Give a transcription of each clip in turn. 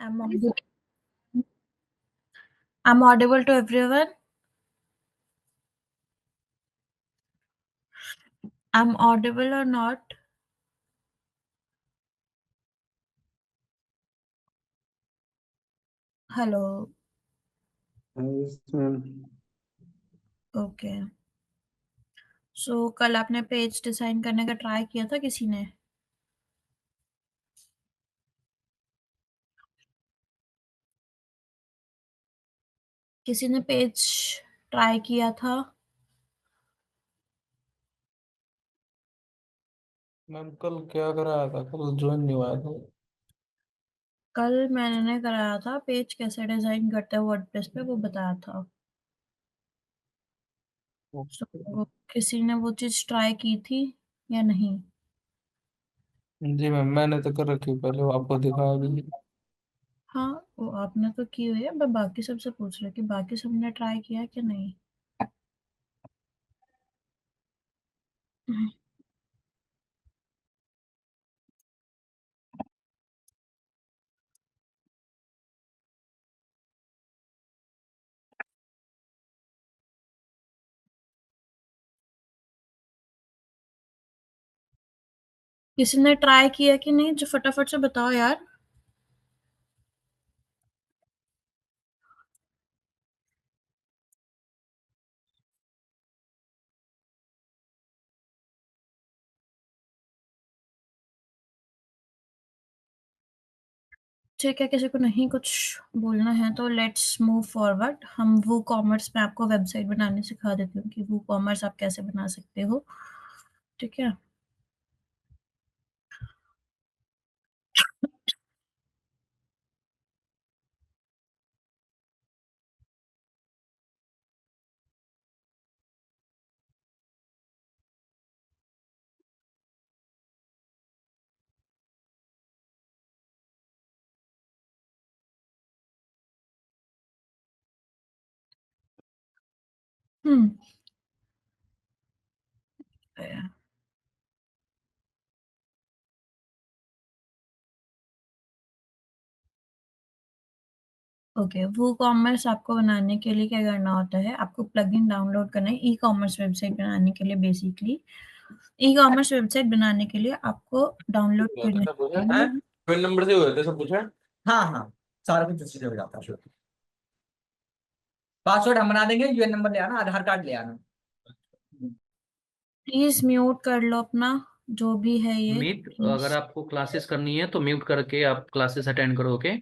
I'm audible. I'm audible to everyone. I'm audible or not? Hello. Yes, ma'am. Okay. So कल आपने page design करने का try किया था किसी ने? किसी ने पेज ट्राई किया था? मैम कल क्या कराया था? कल ज्वाइन नहीं हुआ था। कल मैंने कराया था, पेज कैसे डिजाइन करते हैं वर्डप्रेस पे वो बताया था। सो किसी ने वो चीज ट्राई की थी या नहीं? जी मैम, मैंने तो कर रखी पहले, वो आपको दिखाया भी नहीं। हाँ, वो आपने तो की हुई है। मैं बाकी सबसे पूछ रही हूँ कि बाकी सबने ट्राई किया कि नहीं। किसी ने ट्राई किया कि नहीं, जो फटाफट से बताओ यार। ठीक है, किसी को नहीं कुछ बोलना है तो लेट्स मूव फॉरवर्ड। हम वो कॉमर्स में आपको वेबसाइट बनाने सिखा देती हूँ कि वो कॉमर्स आप कैसे बना सकते हो। ठीक है। हम्म। ओके, वो कॉमर्स आपको बनाने के लिए क्या करना होता है, आपको प्लगइन डाउनलोड करना है ई कॉमर्स वेबसाइट बनाने के लिए। बेसिकली ई कॉमर्स वेबसाइट बनाने के लिए आपको डाउनलोड करना सब पूछा है। है, फोन नंबर से हुए थे, सब पूछा। हाँ हाँ, सारा कुछ उसी से हो जाता है। पासवर्ड हम बना देंगे, यूएन नंबर ले आना, आधार कार्ड ले आना। प्लीज म्यूट कर लो अपना, जो भी है ये मीट प्लीज। अगर आपको क्लासेस करनी है तो म्यूट करके आप क्लासेस अटेंड करो। ओके,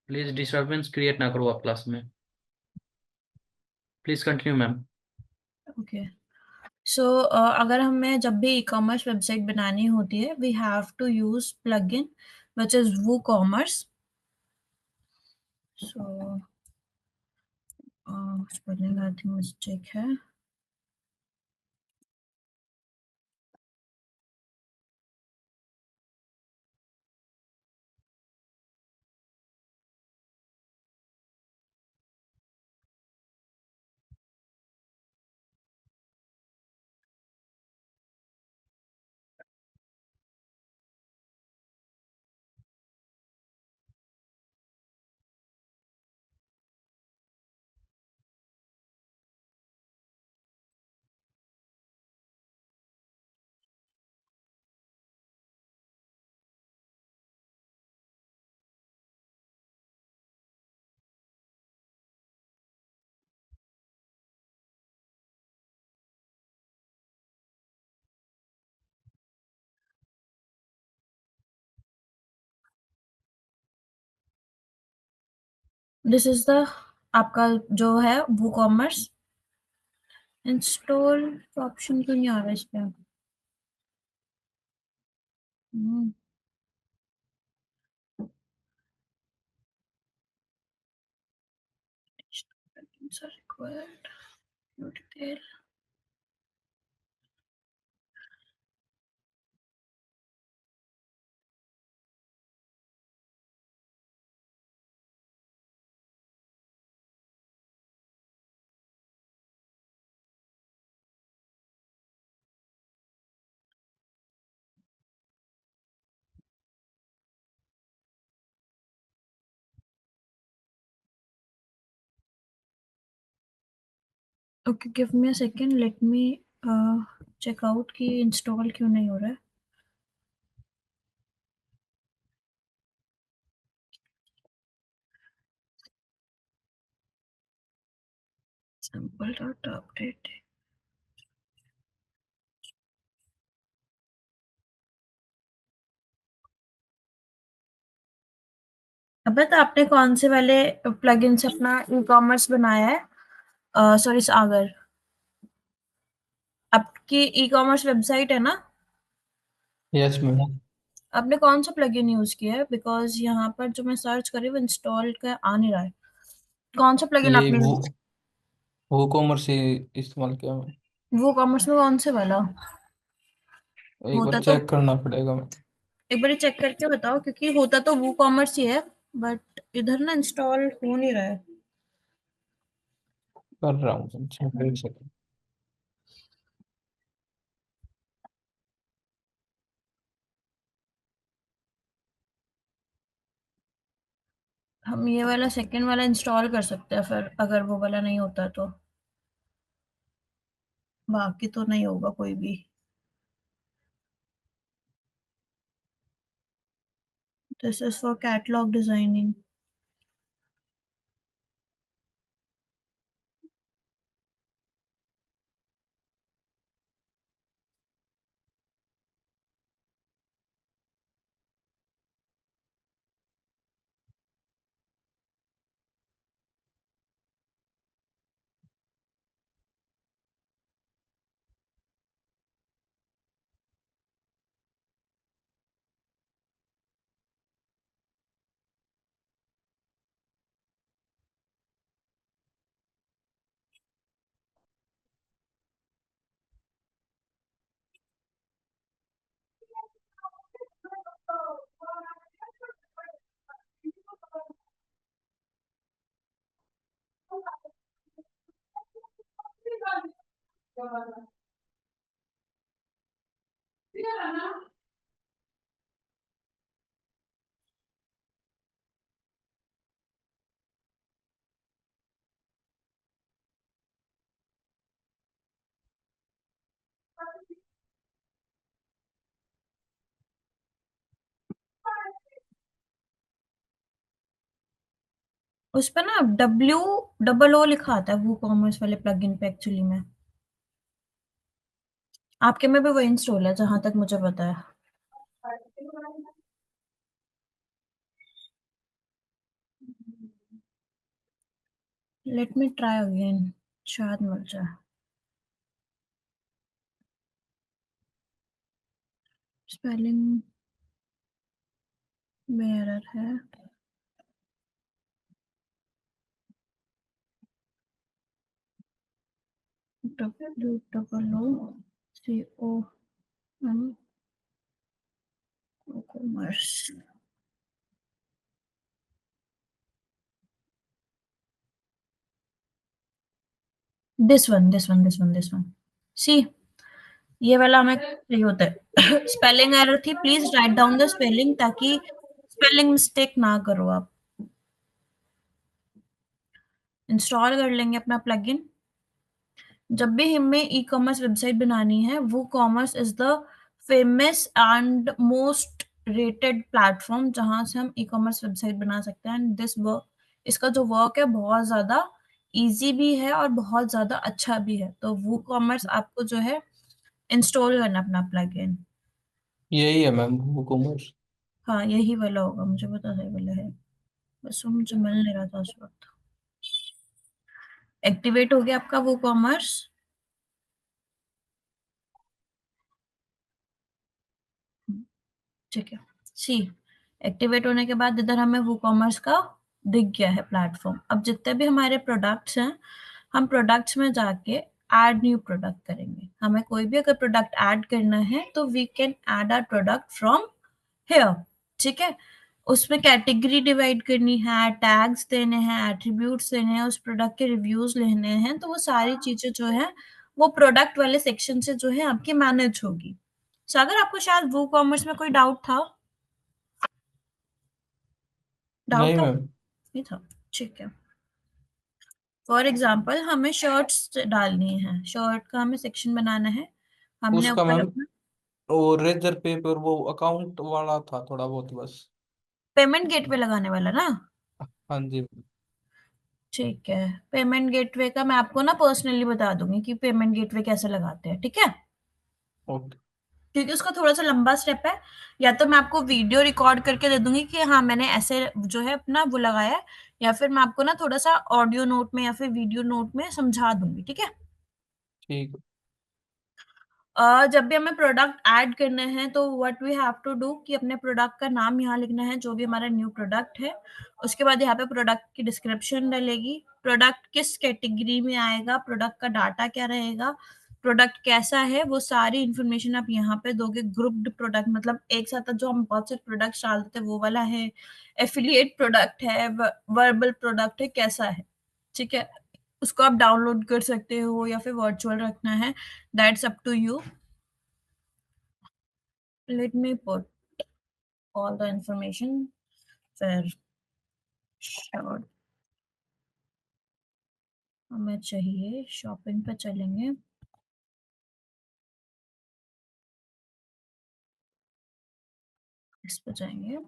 प्लीज डिस्टरबेंस क्रिएट ना करो आप क्लास में। Please continue ma'am. ओके। सो अगर हमें जब भी ई कॉमर्स वेबसाइट बनानी होती है, we have to use plugin which is WooCommerce. So spelling I think mistake है। दिस इज द आपका जो है वो कॉमर्स। इंस्टॉल ऑप्शन क्यों नहीं आ रहा है इस पे? Hmm, are required. No detail. Okay, give me a second, let me check out कि इंस्टॉल क्यों नहीं हो रहा है। Sample data update. अबे तो आपने कौन से वाले प्लगइन से अपना ई कॉमर्स बनाया है? सॉरी सागर, आपकी ई कॉमर्स वेबसाइट है ना? Yes ma'am. आपने कौन सा प्लगइन यूज किया है? बिकॉज यहाँ पर जो मैं सर्च कर रही हूँ इंस्टॉल का आ नहीं रहा है। कौन सा प्लगइन यही आपने वो कॉमर्स ही इस्तेमाल किया मैम। वो कॉमर्स में कौन से वाला एक बार होता? तो चेक करना पड़ेगा मैम। एक बार चेक करके बताओ, क्योंकि होता तो वो कॉमर्स ही है, बट इधर ना इंस्टॉल हो नहीं रहा है। कर रहा हूँ मैम, चेक एक सेकंड। हम ये वाला सेकंड वाला इंस्टॉल कर सकते हैं फिर, अगर वो वाला नहीं होता तो। बाकी तो नहीं होगा कोई भी। This is for catalogue designing. उस पर ना WOO लिखा आता है वो कॉमर्स वाले प्लगइन पे एक्चुअली में। आपके में भी वो इंस्टॉल है जहां तक मुझे पता है। लेट मी ट्राई अगेन, शायद मिल जाए। स्पेलिंग में एरर है। WOOCOM commerce. दिस वन सी, ये वाला हमें सही होता है। स्पेलिंग एरर थी, please write down the spelling, ताकि स्पेलिंग मिस्टेक ना करो आप। इंस्टॉल कर लेंगे अपना प्लगइन। जब भी हमें ई कॉमर्स वेबसाइट बनानी है, वो commerce is the famous and most rated platform जहां से हम ई कॉमर्स वेबसाइट बना सकते हैं। एंड दिस वर्क, इसका जो वर्क है बहुत ज्यादा इजी भी है और बहुत ज्यादा अच्छा भी है। तो वो कॉमर्स आपको जो है इंस्टॉल करना अपना प्लगइन। यही है मैम वो कॉमर्स। हाँ, यही वाला होगा, मुझे पता है वाला है, बस वो मुझे मिल नहीं रहा था उस वक्त। एक्टिवेट हो गया आपका वो कॉमर्स। ठीक है, सी एक्टिवेट होने के बाद इधर हमें वो कॉमर्स का दिख गया है प्लेटफॉर्म। अब जितने भी हमारे प्रोडक्ट्स हैं, हम प्रोडक्ट्स में जाके ऐड न्यू प्रोडक्ट करेंगे। हमें कोई भी अगर प्रोडक्ट ऐड करना है तो we can add our product from here. ठीक है, उसमें कैटेगरी डिवाइड करनी है, टैग्स देने हैं, एट्रीब्यूट्स देने हैं, उस प्रोडक्ट के रिव्यूज लेने हैं। तो वो सारी चीजें जो है वो प्रोडक्ट वाले सेक्शन से जो है आपकी मैनेज होगी। सागर, आपको शायद वो कॉमर्स में कोई डाउट था? डाउट नहीं था? मैम। नहीं था? ठीक है। फॉर एग्जाम्पल हमें शर्ट्स डालनी है, शर्ट का हमें सेक्शन बनाना है, हमने उसका ऊपर मैम अपना वो रेजर पेपर वो अकाउंट वाला था थोड़ा बहुत बस। पेमेंट गेटवे लगाने वाला ना। हाँ जी। ठीक है, पेमेंट गेटवे का मैं आपको ना पर्सनली बता दूंगी कि पेमेंट गेटवे कैसे लगाते हैं, ठीक है, ओके। क्योंकि उसका थोड़ा सा लंबा स्टेप है। या तो मैं आपको वीडियो रिकॉर्ड करके दे दूंगी कि हाँ मैंने ऐसे जो है अपना वो लगाया है, या फिर मैं आपको ना थोड़ा सा ऑडियो नोट में या फिर वीडियो नोट में समझा दूंगी, ठीक है। ठीक। जब भी हमें प्रोडक्ट ऐड करने हैं तो what we have to do कि अपने प्रोडक्ट का नाम यहाँ लिखना है, जो भी हमारा न्यू प्रोडक्ट है। उसके बाद यहाँ पे प्रोडक्ट की डिस्क्रिप्शन डलेगी, प्रोडक्ट किस कैटेगरी में आएगा, प्रोडक्ट का डाटा क्या रहेगा, प्रोडक्ट कैसा है, वो सारी इंफॉर्मेशन आप यहाँ पे दोगे। ग्रुप्ड प्रोडक्ट मतलब एक साथ जो हम बहुत से प्रोडक्ट डालते थे वो वाला है, एफिलिएट प्रोडक्ट है, वर्बल प्रोडक्ट है, कैसा है, ठीक है। उसको आप डाउनलोड कर सकते हो या फिर वर्चुअल रखना है, that's up to you. Let me put all the information for sure। हमें चाहिए, शॉपिंग पे चलेंगे, इस पे जाएंगे,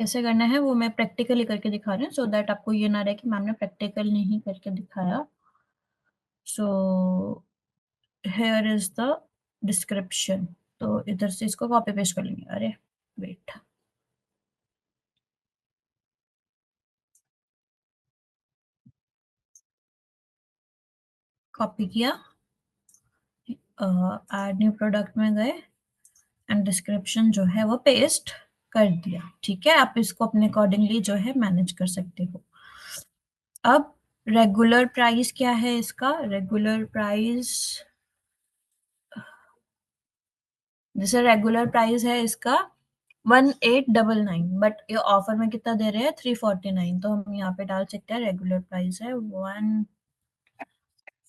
कैसे करना है वो मैं प्रैक्टिकली करके दिखा रही हूँ, सो दैट आपको ये ना रहे कि मैम ने प्रैक्टिकल नहीं करके दिखाया। So here is the description, तो इधर से इसको कॉपी पेस्ट कर लेंगे। अरे वेट, कॉपी किया, ऐड न्यू प्रोडक्ट में गए एंड डिस्क्रिप्शन जो है वो पेस्ट कर दिया, ठीक है। आप इसको अपने अकॉर्डिंगली जो है मैनेज कर सकते हो। अब रेगुलर प्राइस क्या है इसका, रेगुलर प्राइस, जैसे रेगुलर प्राइस है इसका 1899, बट ये ऑफर में कितना दे रहे हैं 349, तो हम यहाँ पे डाल सकते हैं रेगुलर प्राइस है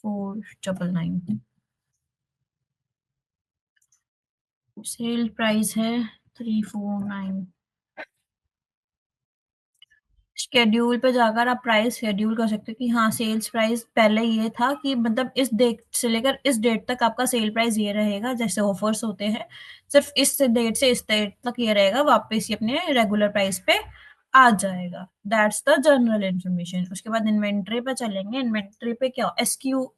1499, सेल प्राइस है 349। शेड्यूल पे जाकर आप प्राइस शेड्यूल कर सकते हो कि हाँ सेल्स प्राइस पहले ये था कि मतलब इस डेट से लेकर इस डेट तक आपका सेल प्राइस ये रहेगा, जैसे ऑफर्स होते हैं सिर्फ इस डेट से इस डेट तक ये रहेगा, वापस ये अपने रेगुलर प्राइस पे आ जाएगा। That's the general information. उसके बाद इन्वेंट्री पे चलेंगे, इन्वेंट्री पे क्या एसक्यू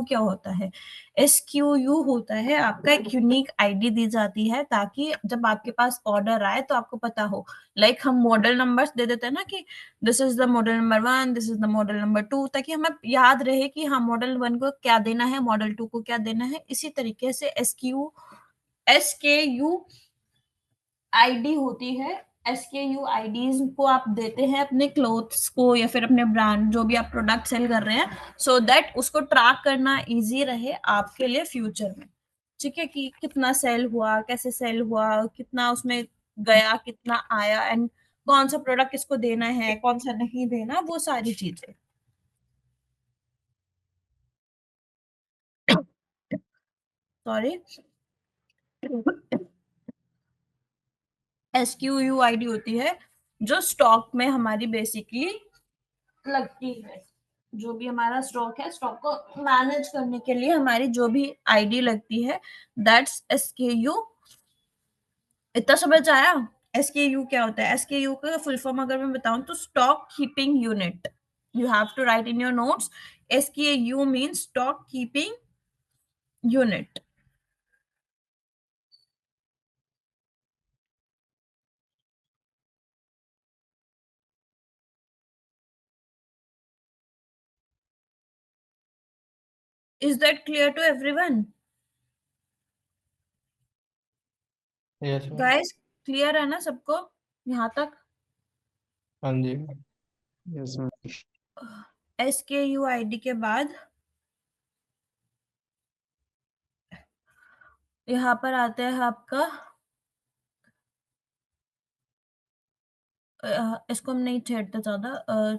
क्या होता है, एसक्यू होता है आपका एक यूनिक आईडी दी जाती है, ताकि जब आपके पास ऑर्डर आए तो आपको पता हो। लाइक हम मॉडल नंबर्स दे देते हैं ना कि this is the model number 1, this is the model number 2, ताकि हमें याद रहे कि हाँ मॉडल 1 को क्या देना है, मॉडल 2 को क्या देना है। इसी तरीके से एसकेयू आईडी होती है, एसकेयू आईडीज को आप देते हैं अपने क्लोथ्स को या फिर अपने ब्रांड जो भी आप प्रोडक्ट सेल कर रहे हैं, सो दैट उसको ट्रैक करना इजी रहे आपके लिए फ्यूचर में, ठीक है, कि कितना सेल हुआ, कैसे सेल हुआ, कितना उसमें गया, कितना आया, एंड कौन सा प्रोडक्ट किसको देना है, कौन सा नहीं देना, वो सारी चीजें। सॉरी, एसक्यूयू आईडी होती है जो स्टॉक में हमारी बेसिकली लगती है, जो भी हमारा स्टॉक है, स्टॉक को मैनेज करने के लिए हमारी जो भी आईडी लगती है, दैट्स एसकेयू। इतना समझ आया एसकेयू क्या होता है। एसकेयू का फुल फॉर्म अगर मैं बताऊं तो stock keeping unit, you have to write in your notes, SKU means stock keeping unit. Is that clear to everyone yes ma'am. Guys, clear है ना सबको यहाँ तक। हाँ जी। Yes ma'am. एसकेयू आईडी के बाद यहाँ पर आता है आपका, इसको हम नहीं छेड़ते ज्यादा,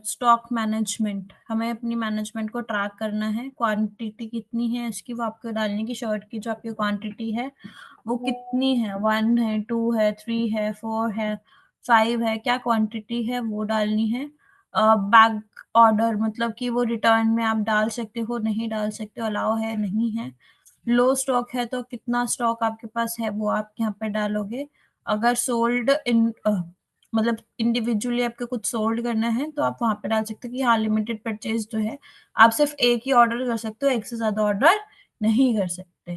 स्टॉक मैनेजमेंट। हमें अपनी मैनेजमेंट को ट्रैक करना है, क्वांटिटी कितनी है इसकी वो आपको डालने की, शर्ट की जो आपकी क्वांटिटी है वो कितनी है, 1 है, 2 है, 3 है, 4 है, 5 है, क्या क्वांटिटी है वो डालनी है। बैक ऑर्डर मतलब कि वो रिटर्न में आप डाल सकते हो, नहीं डाल सकते हो, अलाउ है नहीं है। लो स्टॉक है तो कितना स्टॉक आपके पास है वो आप यहाँ पे डालोगे। अगर सोल्ड इन मतलब इंडिविजुअली आपको कुछ सोल्ड करना है तो आप वहां पे डाल सकते हो कि हाँ लिमिटेड परचेज जो है आप सिर्फ एक ही ऑर्डर कर सकते हो, एक से ज्यादा ऑर्डर नहीं कर सकते।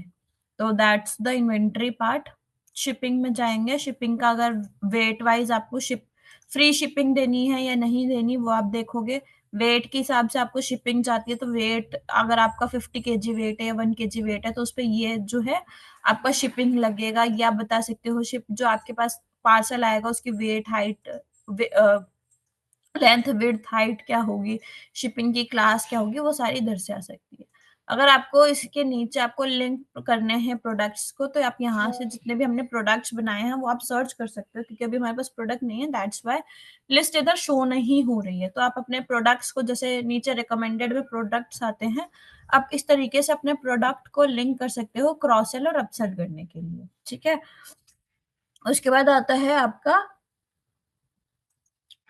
तो that's the inventory part. Shipping में जाएंगे। शिपिंग का अगर वेट वाइज आपको फ्री शिपिंग देनी है या नहीं देनी वो आप देखोगे। वेट के हिसाब से आपको शिपिंग जाती है, तो वेट अगर आपका 50 kg वेट है या 1 kg वेट है तो उस पर ये जो है आपका शिपिंग लगेगा। या बता सकते हो शिप जो आपके पास पार्सल आएगा उसकी weight height length width height क्या होगी, शिपिंग की क्लास क्या होगी, वो सारी इधर से आ सकती है। अगर आपको इसके नीचे आपको लिंक करने हैं प्रोडक्ट्स को तो आप यहाँ से जितने भी हमने प्रोडक्ट्स बनाए हैं वो आप सर्च कर सकते हो, क्योंकि अभी हमारे पास प्रोडक्ट नहीं है, दैट्स वाई लिस्ट इधर शो नहीं हो रही है। तो आप अपने प्रोडक्ट्स को, जैसे नीचे रिकमेंडेड में प्रोडक्ट्स आते हैं, आप इस तरीके से अपने प्रोडक्ट को लिंक कर सकते हो क्रॉस सेल और अपसेल करने के लिए। ठीक है, उसके बाद आता है आपका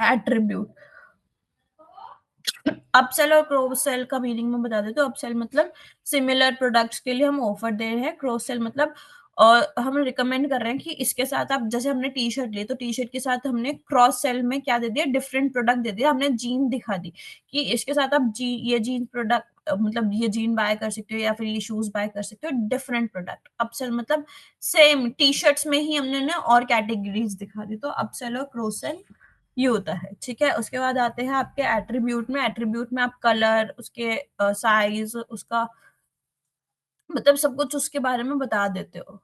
एट्रीब्यूट। अपसेल और क्रॉस सेल का मीनिंग में बता देते हो। अपसेल मतलब सिमिलर प्रोडक्ट्स के लिए हम ऑफर दे रहे हैं। क्रॉस सेल मतलब और हम रिकमेंड कर रहे हैं कि इसके साथ आप, जैसे हमने टी शर्ट ली तो टी शर्ट के साथ हमने क्रॉस सेल में क्या दे दिया, डिफरेंट प्रोडक्ट दे दिया। हमने जीन दिखा दी कि इसके साथ आप ये जीन प्रोडक्ट मतलब ये जीन बाय कर सकते हो या फिर ये शूज बाय कर सकते हो, डिफरेंट प्रोडक्ट। अपसेल मतलब सेम टी शर्ट्स में ही हमने ना और कैटेगरीज दिखा दी, तो अपसेल और क्रॉस सेल ये होता है। ठीक है, उसके बाद आते हैं आपके एट्रीब्यूट में। एट्रीब्यूट में आप कलर, उसके साइज, उसका मतलब सब कुछ उसके बारे में बता देते हो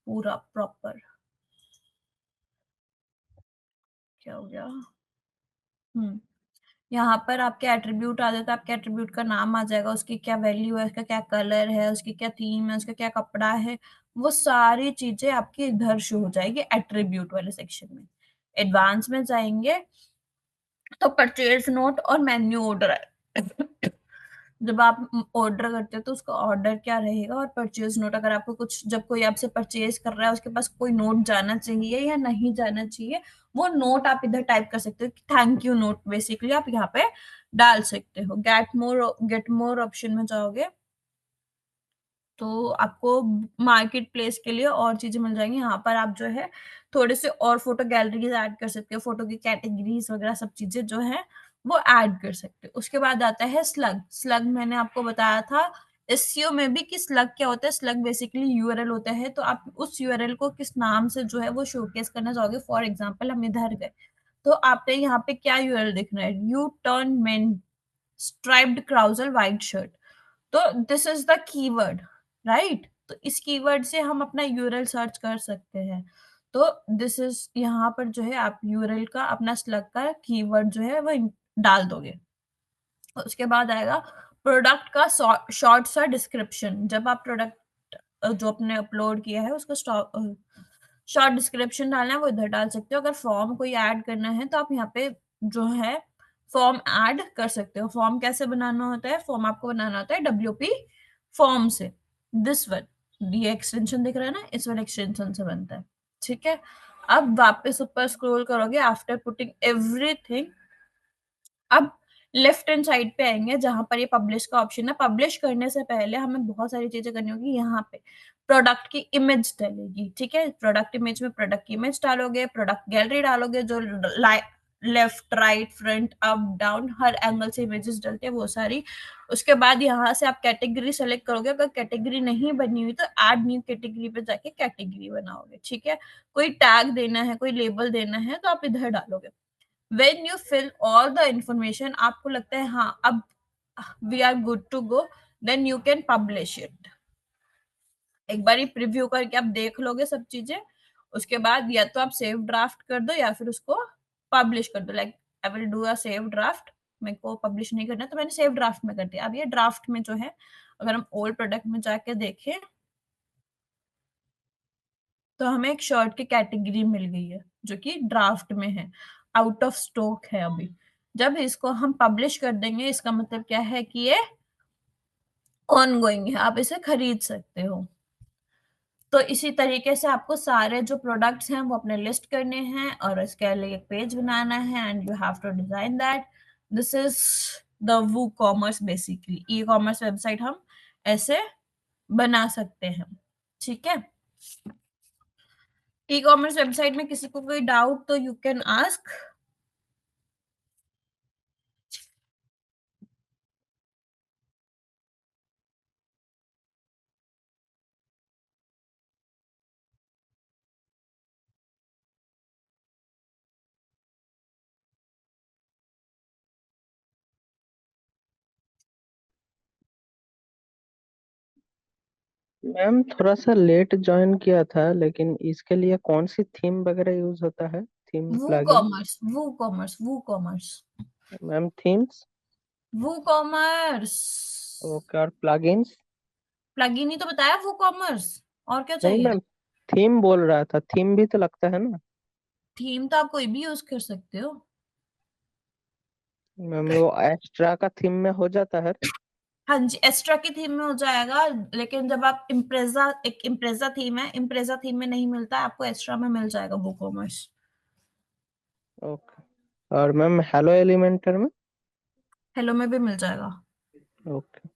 पूरा प्रॉपर। क्या हो गया, यहाँ पर आपके एट्रीब्यूट आ जाता है। आपके एट्रीब्यूट का नाम आ जाएगा, उसकी क्या वैल्यू है, उसका क्या कलर है, उसकी क्या थीम है, उसका क्या कपड़ा है, वो सारी चीजें आपकी इधर शो हो जाएगी एट्रीब्यूट वाले सेक्शन में। एडवांस में जाएंगे तो परचेज नोट और मेन्यू ऑर्डर जब आप ऑर्डर करते हो तो उसका ऑर्डर क्या रहेगा, और परचेज नोट अगर आपको कुछ, जब कोई आपसे परचेज कर रहा है उसके पास कोई नोट जाना चाहिए या नहीं जाना चाहिए, वो नोट आप इधर टाइप कर सकते हो। थैंक यू नोट बेसिकली आप यहाँ पे डाल सकते हो। गेट मोर ऑप्शन में जाओगे तो आपको मार्केट प्लेस के लिए और चीजें मिल जाएंगी। यहाँ पर आप जो है थोड़े से और फोटो गैलरीज ऐड कर सकते हो, फोटो की कैटेगरीज वगैरह सब चीजें जो है वो ऐड कर सकते हो। उसके बाद आता है स्लग। स्लग मैंने आपको बताया था एसईओ में भी कि स्लग क्या होता है। स्लग बेसिकली यूआरएल होता है, तो आप उस यूआरएल को किस नाम से जो है वो शोकेस करना चाहोगे। फॉर एग्जाम्पल हम इधर गए तो आपने यहाँ पे क्या यूआरएल देखना है, U Turn men striped trouser white shirt, तो this is the keyword, right. तो इस कीवर्ड से हम अपना यूआरएल सर्च कर सकते हैं। तो दिस इज, यहाँ पर जो है आप यूआरएल का अपना स्लग का कीवर्ड जो है वो डाल दोगे। उसके बाद आएगा प्रोडक्ट का शॉर्ट सा डिस्क्रिप्शन। जब आप प्रोडक्ट जो आपने अपलोड किया है उसको शॉर्ट डिस्क्रिप्शन डालना है वो इधर डाल सकते हो। अगर फॉर्म कोई ऐड करना है तो आप यहाँ पे जो है फॉर्म ऐड कर सकते हो। फॉर्म कैसे बनाना होता है, फॉर्म आपको बनाना होता है WP फॉर्म से। दिस वन, ये एक्सटेंशन दिख रहा है ना, इस वाले एक्सटेंशन से बनता है। ठीक है, अब वापस ऊपर स्क्रॉल करोगे आफ्टर पुटिंग एवरीथिंग, अब लेफ्ट हैंड साइड पे आएंगे जहां पर ये पब्लिश का ऑप्शन है। पब्लिश करने से पहले हमें बहुत सारी चीजें करनी होगी। यहाँ पे प्रोडक्ट की इमेज डलेगी। ठीक है, प्रोडक्ट इमेज में प्रोडक्ट की इमेज डालोगे, प्रोडक्ट गैलरी डालोगे, जो left right front up down हर एंगल से इमेजेस डलते हैं वो सारी। उसके बाद यहाँ से आप कैटेगरी सेलेक्ट करोगे। अगर कैटेगरी नहीं बनी हुई तो ऐड न्यू कैटेगरी पे जाके कैटेगरी बनाओगे। ठीक है, कोई टैग देना है, कोई लेबल देना है तो आप इधर डालोगे। when you fill all the information, आपको लगता है हाँ अब we are good to go, then you can publish it। एक बार प्रीव्यू करके आप देख लोगे सब चीजें, उसके बाद या तो आप सेव ड्राफ्ट कर दो या फिर उसको पब्लिश कर दो। Like I will do a save draft, मेरे को पब्लिश नहीं करना तो मैंने सेव ड्राफ्ट में कर दिया। अब ये ड्राफ्ट में जो है अगर हम ओल्ड प्रोडक्ट में जाके देखें तो हमें एक शर्ट की कैटेगरी मिल गई है जो कि ड्राफ्ट में है, आउट ऑफ स्टॉक है अभी। जब इसको हम पब्लिश कर देंगे इसका मतलब क्या है कि ये ऑन गोइंग है, आप इसे खरीद सकते हो। तो इसी तरीके से आपको सारे जो प्रोडक्ट्स हैं वो अपने लिस्ट करने हैं और इसके लिए एक पेज बनाना है and you have to design that. This is the WooCommerce. Basically ecommerce website हम ऐसे बना सकते हैं, ठीक है। ई कॉमर्स वेबसाइट में किसी को कोई डाउट तो यू कैन आस्क। मैम थोड़ा सा लेट ज्वाइन किया था, लेकिन इसके लिए कौन सी थीम वगैरह यूज होता है? थीम वू प्लगइन? कॉमर्स, वू कॉमर्स, वू कॉमर्स, मैम थीम्स? वू कॉमर्स। ओके, और प्लगइन्स? प्लगइन ही तो बताया, वू कॉमर्स। और क्या नहीं चाहिए? मैम, थीम बोल रहा था, थीम भी तो लगता है ना। थीम तो आप कोई भी यूज कर सकते हो। मैम वो एक्स्ट्रा का थीम में हो जाता है? हाँ जी, एक्स्ट्रा की थीम में हो जाएगा, लेकिन जब आप इम्प्रेजा, एक इम्प्रेजा थीम है, इम्प्रेजा थीम में नहीं मिलता, आपको एक्स्ट्रा में मिल जाएगा वो कॉमर्स। ओके। और मैम हेलो एलिमेंटर में? हेलो में भी मिल जाएगा। ओके।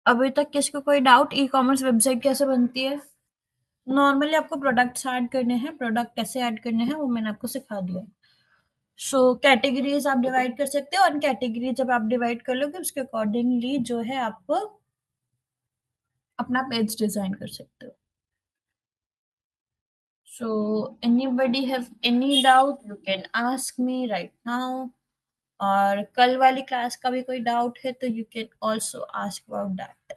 अभी तक किसको कोई डाउट ई कॉमर्स वेबसाइट कैसे बनती है? नॉर्मली आपको प्रोडक्ट्स ऐड करने हैं, प्रोडक्ट कैसे ऐड करने हैं वो मैंने आपको सिखा दिया। सो कैटेगरीज आप डिवाइड कर सकते हो, और कैटेगरी जब आप डिवाइड कर लोगे उसके अकॉर्डिंगली जो है आप अपना पेज डिजाइन कर सकते हो। So anybody have any doubt you can ask me right now, और कल वाली क्लास का भी कोई डाउट है तो you can also ask about that.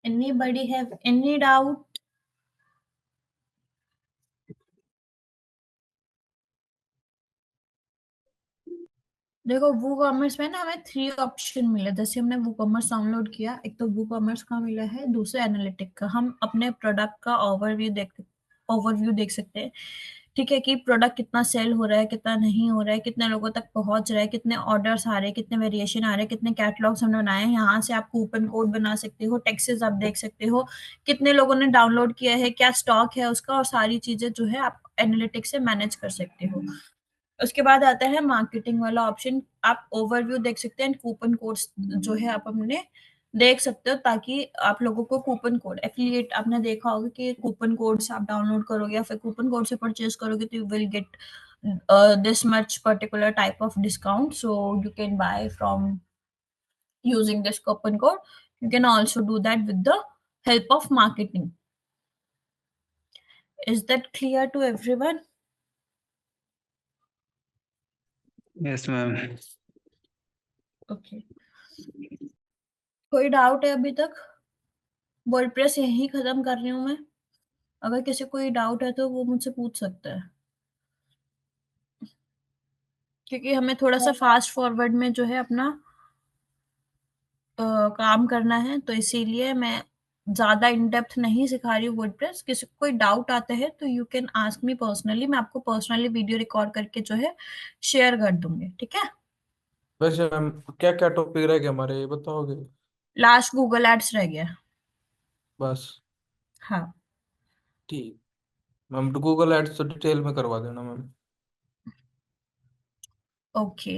Anybody have any doubt? देखो वो कॉमर्स में ना हमें 3 ऑप्शन मिले। जैसे हमने वो कॉमर्स डाउनलोड किया, एक तो वो कॉमर्स का मिला है, दूसरा एनालिटिक का। हम अपने प्रोडक्ट का ओवरव्यू देख सकते हैं, ठीक है, कि प्रोडक्ट कितना सेल हो रहा है, कितना नहीं हो रहा है, कितने लोगों तक पहुंच रहा है, कितने ऑर्डर्स आ रहे हैं, कितने वेरिएशन आ रहे हैं, कितने कैटलॉग्स हमने बनाए हैं। यहाँ से आप कूपन कोड बना सकते हो, टैक्सेस आप देख सकते हो, कितने लोगों ने डाउनलोड किया है, क्या स्टॉक है उसका, और सारी चीजें जो है आप एनालिटिक्स से मैनेज कर सकते हो। उसके बाद आता है मार्केटिंग वाला ऑप्शन। आप ओवरव्यू देख सकते हैं, कूपन कोड्स जो है आप अपने देख सकते हो, ताकि आप लोगों को कूपन कोड, एफिलिएट आपने देखा होगा कि कूपन कोड से आप डाउनलोड करोगे या फिर कूपन कोड से परचेज करोगे तो you will get this much particular type of discount, so you can buy from using this coupon code. You can also do that with the help of marketing. Is that clear to everyone? Yes ma'am. Okay. कोई doubt है अभी तक? WordPress यही खत्म कर रही हूँ मैं। अगर किसी को कोई डाउट है तो वो मुझसे पूछ सकता है, क्योंकि हमें थोड़ा सा फास्ट फॉरवर्ड में जो है अपना काम करना है, तो इसीलिए मैं ज्यादा इन डेप्थ नहीं सिखा रही हूँ वर्डप्रेस। किसी को कोई डाउट आता है तो you can ask me personally, मैं आपको पर्सनली वीडियो रिकॉर्ड करके जो है शेयर कर दूंगी, ठीक है। वैसे मैम क्या क्या टॉपिक रह गए हमारे, ये बताओगे? लास्ट गूगल एड्स रह गया। बस? हाँ ठीक मैम, तो गूगल एड्स तो डिटेल में करवा देना मैम। ओके।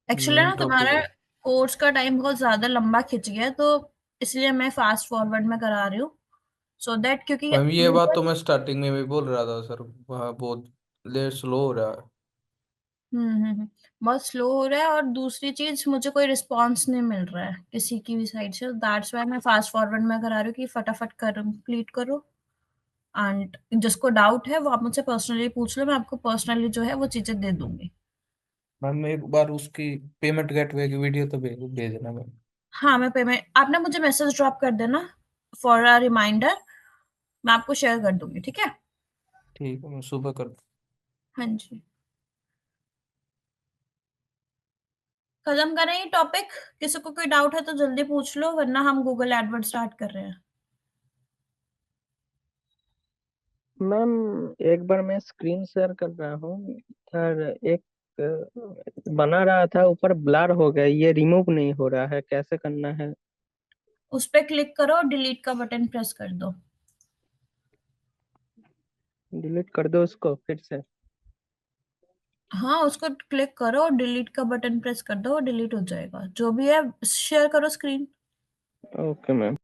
एक्चुअली ना मेन तुम्हारा टॉपिक। कोर्स का टाइम बहुत ज्यादा लंबा खिंच गया, तो इसलिए मैं फास्ट फॉरवर्ड में करा रही हूँ, सो दैट क्योंकि मैम ये बात तो Google- मैं स्टार्टिंग में भी बोल रहा था सर, वहाँ बहुत लेट स्लो हो रहा है। बहुत स्लो हो रहा है, और दूसरी चीज मुझे कोई रिस्पॉन्स नहीं मिल रहा है किसी की भी साइड से, दैट्स वाई मैं फास्ट फॉरवर्ड में करा रही हूँ कि फटाफट कर कंप्लीट करो। एंड जिसको डाउट है वो आप मुझसे पर्सनली पूछ लो, मैं आपको पर्सनली जो है वो चीजें दे दूंगी। मैम एक बार उसकी पेमेंट गेटवे की वीडियो तो भेज भेजना मैम। हाँ, मैं पेमेंट आप ना मुझे मैसेज ड्रॉप कर देना फॉर अ रिमाइंडर, मैं आपको शेयर कर दूंगी, ठीक है। ठीक है, मैं सुबह कर। हाँ जी, खत्म करें ये टॉपिक। किसी को कोई डाउट है तो जल्दी पूछ लो, वरना हम गूगल एडवर्ड स्टार्ट कर रहे हैं। मैम एक बार मैं स्क्रीन शेयर कर रहा हूँ सर, एक बना रहा था, ऊपर ब्लर हो गया, ये रिमूव नहीं हो रहा है, कैसे करना है? उस पर क्लिक करो और डिलीट का बटन प्रेस कर दो। डिलीट कर दो उसको फिर से? हाँ, उसको क्लिक करो और डिलीट का बटन प्रेस कर दो, डिलीट हो जाएगा जो भी है। शेयर करो स्क्रीन। Okay ma'am.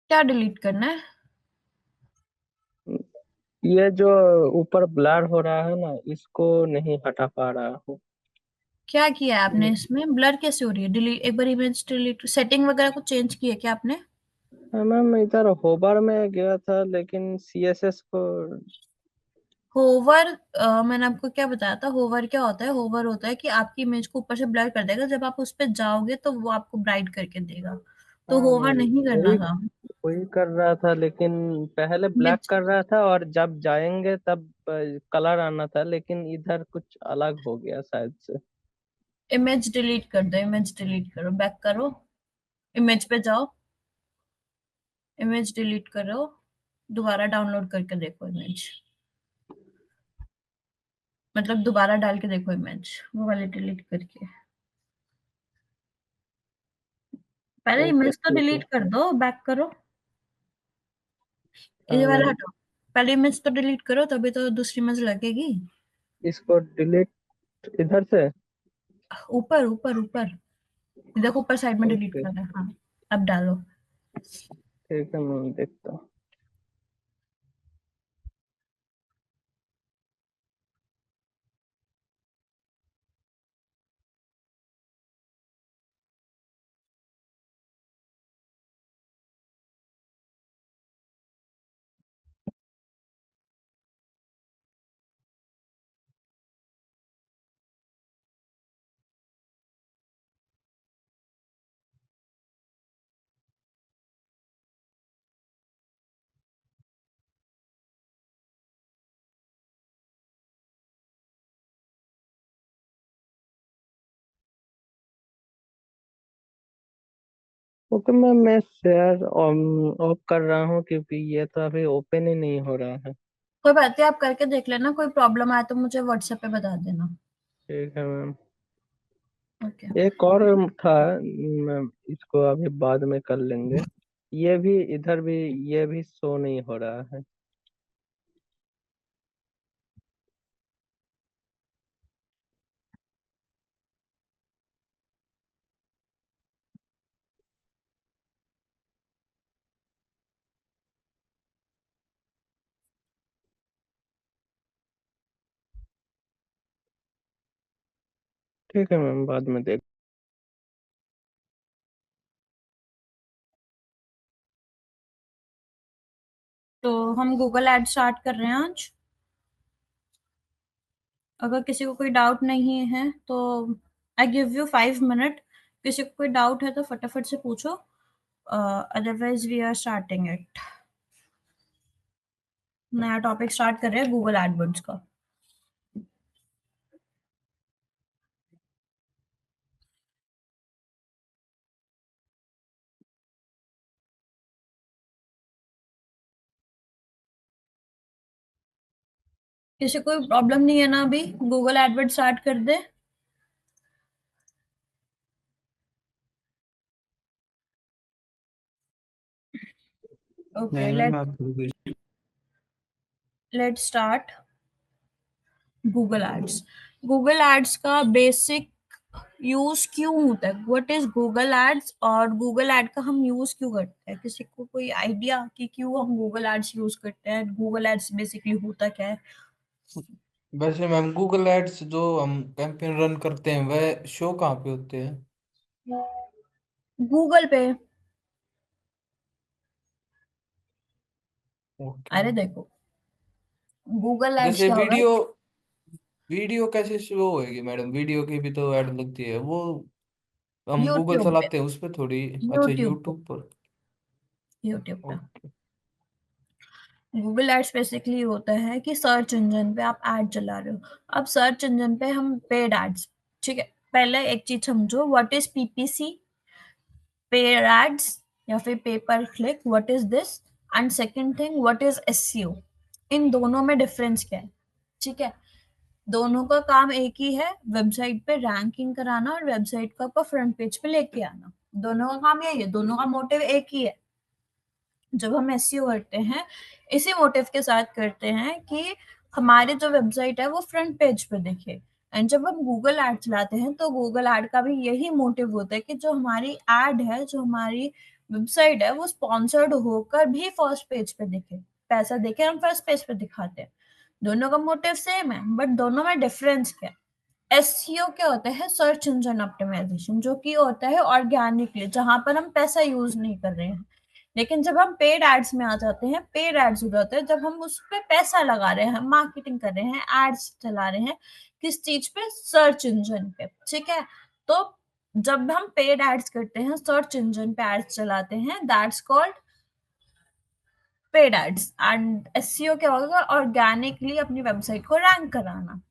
क्या डिलीट करना है? ये जो ऊपर ब्लर हो रहा है ना, इसको नहीं हटा पा रहा हूँ। क्या किया है आपने इसमें? ब्लर कैसे हो रही है? डिलीट एक बार इमेज डिलीट सेटिंग वगैरह कुछ चेंज की है क्या आपने? हाँ मैम, इधर होबर में गया था लेकिन सीएसएस को। होवर मैंने आपको क्या बताया था? होवर क्या होता है? होवर होता है कि आपकी इमेज को ऊपर से ब्लर कर देगा, जब आप उस पर जाओगे तो वो आपको ब्राइट करके देगा। तो हाँ होवर मैम, नहीं करना वही था। वही कर रहा था, लेकिन पहले ब्लैक इमेज कर रहा था और जब जाएंगे तब कलर आना था, लेकिन इधर कुछ अलग हो गया शायद से। इमेज डिलीट कर दो, इमेज डिलीट करो, बैक करो, इमेज पे जाओ, इमेज डिलीट करो, दोबारा डाउनलोड करके देखो इमेज, मतलब दोबारा डाल के देखो इमेज, वो वाले डिलीट करके। पहले ओके इमेज तो ठीक है। डिलीट कर दो, बैक करो, हाँ ये वाला मैम, हटाओ। पहले इमेज तो डिलीट करो, तभी तो दूसरी इमेज लगेगी। इसको डिलीट इधर से? ऊपर ऊपर ऊपर, देखो ऊपर साइड में डिलीट ओके कर है, हाँ। अब डालो। ठीक है मैम, देखता हूँ। ओके मैम, मैं शेयर ऑफ कर रहा हूँ क्योंकि ये तो अभी ओपन ही नहीं हो रहा है। कोई बात नहीं, आप करके देख लेना, कोई प्रॉब्लम आए तो मुझे व्हाट्सएप पे बता देना। ठीक है मैम। ओके। एक और था मैम, इसको अभी बाद में कर लेंगे। ये भी इधर भी, ये भी शो नहीं हो रहा है। ठीक है मैम, बाद में देख। तो हम गूगल एड स्टार्ट कर रहे हैं आज। अगर किसी को कोई डाउट नहीं है तो आई गिव यू 5 मिनट। किसी को कोई डाउट है तो फटाफट से पूछो, otherwise we are starting it. नया टॉपिक स्टार्ट कर रहे हैं गूगल एडवर्ड्स का। किसी कोई प्रॉब्लम नहीं है ना? अभी गूगल एडवर्ड स्टार्ट कर दे? ओके, नहीं मैम, आप let start Google ads. Google ads का बेसिक यूज क्यों होता है? व्हाट इज गूगल एड्स और गूगल एड का हम यूज क्यों करते हैं? किसी को कोई आइडिया कि क्यों हम गूगल एड्स यूज करते हैं? गूगल एड्स बेसिकली होता क्या है? वैसे मैम गूगल एड्स जो हम कैंपेन रन करते हैं वह शो कहाँ पे होते हैं? गूगल पे। ओके। अरे देखो, गूगल एड्स जैसे क्या होगा? वीडियो वीडियो कैसे शो होएगी मैडम? वीडियो की भी तो ऐड लगती है, वो हम गूगल यूट्यूब पे। चलाते हैं उस पे थोड़ी। अच्छा, यूट्यूब पे। यूट्यूब पर। यूट्यूब पे ओके। गूगल एड्स बेसिकली होता है कि सर्च इंजन पे आप एड चला रहे हो। अब सर्च इंजन पे हम पेड एड्स, ठीक है, पहले एक चीज समझो, what is PPC, paid ads या फिर pay per click, what is this? And second thing, what is SEO? इन दोनों में डिफरेंस क्या है? ठीक है, दोनों का काम एक ही है, वेबसाइट पे रैंकिंग कराना और वेबसाइट को आपको फ्रंट पेज पे लेके आना। दोनों का काम यही है, दोनों का मोटिव एक ही है। जब हम एसईओ करते हैं, इसी मोटिव के साथ करते हैं कि हमारी जो वेबसाइट है वो फ्रंट पेज पे दिखे। एंड जब हम गूगल ऐड चलाते हैं तो गूगल ऐड का भी यही मोटिव होता है कि जो हमारी ऐड है, जो हमारी वेबसाइट है, वो स्पॉन्सर्ड होकर भी फर्स्ट पेज पे दिखे, पैसा देके हम फर्स्ट पेज पे दिखाते हैं। दोनों का मोटिव सेम है, बट दोनों में डिफरेंस क्या है? एसईओ क्या होता है? सर्च इंजन ऑप्टिमाइजेशन, जो कि होता है ऑर्गेनिकली, जहां पर हम पैसा यूज नहीं कर रहे हैं। लेकिन जब हम पेड एड्स में आ जाते हैं, पेड एड्स हो जाते हैं जब हम उस पे पैसा लगा रहे हैं, मार्केटिंग कर रहे हैं, एड्स चला रहे हैं। किस चीज पे? सर्च इंजन पे, ठीक है। तो जब हम पेड एड्स करते हैं, सर्च इंजन पे एड्स चलाते हैं, that's called paid ads. And SEO क्या होगा? ऑर्गेनिकली अपनी वेबसाइट को रैंक कराना।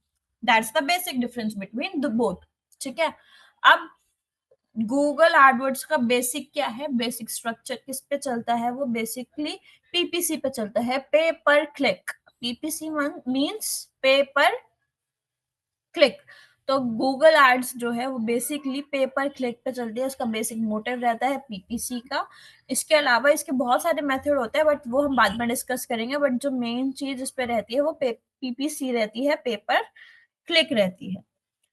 That's the basic difference between the both, ठीक है। अब गूगल एडवर्ड्स का बेसिक क्या है? बेसिक स्ट्रक्चर किस पे चलता है? वो बेसिकली पीपीसी पे चलता है, पे पर क्लिक। पीपीसी मींस पे पर क्लिक। तो गूगल एड्स जो है वो बेसिकली पे पर क्लिक पे चलती है, उसका बेसिक मोटिव रहता है पीपीसी का। इसके अलावा इसके बहुत सारे मेथड होते हैं, बट वो हम बाद में डिस्कस करेंगे। बट जो मेन चीज इस पे रहती है वो पीपीसी रहती है, पे पर क्लिक रहती है।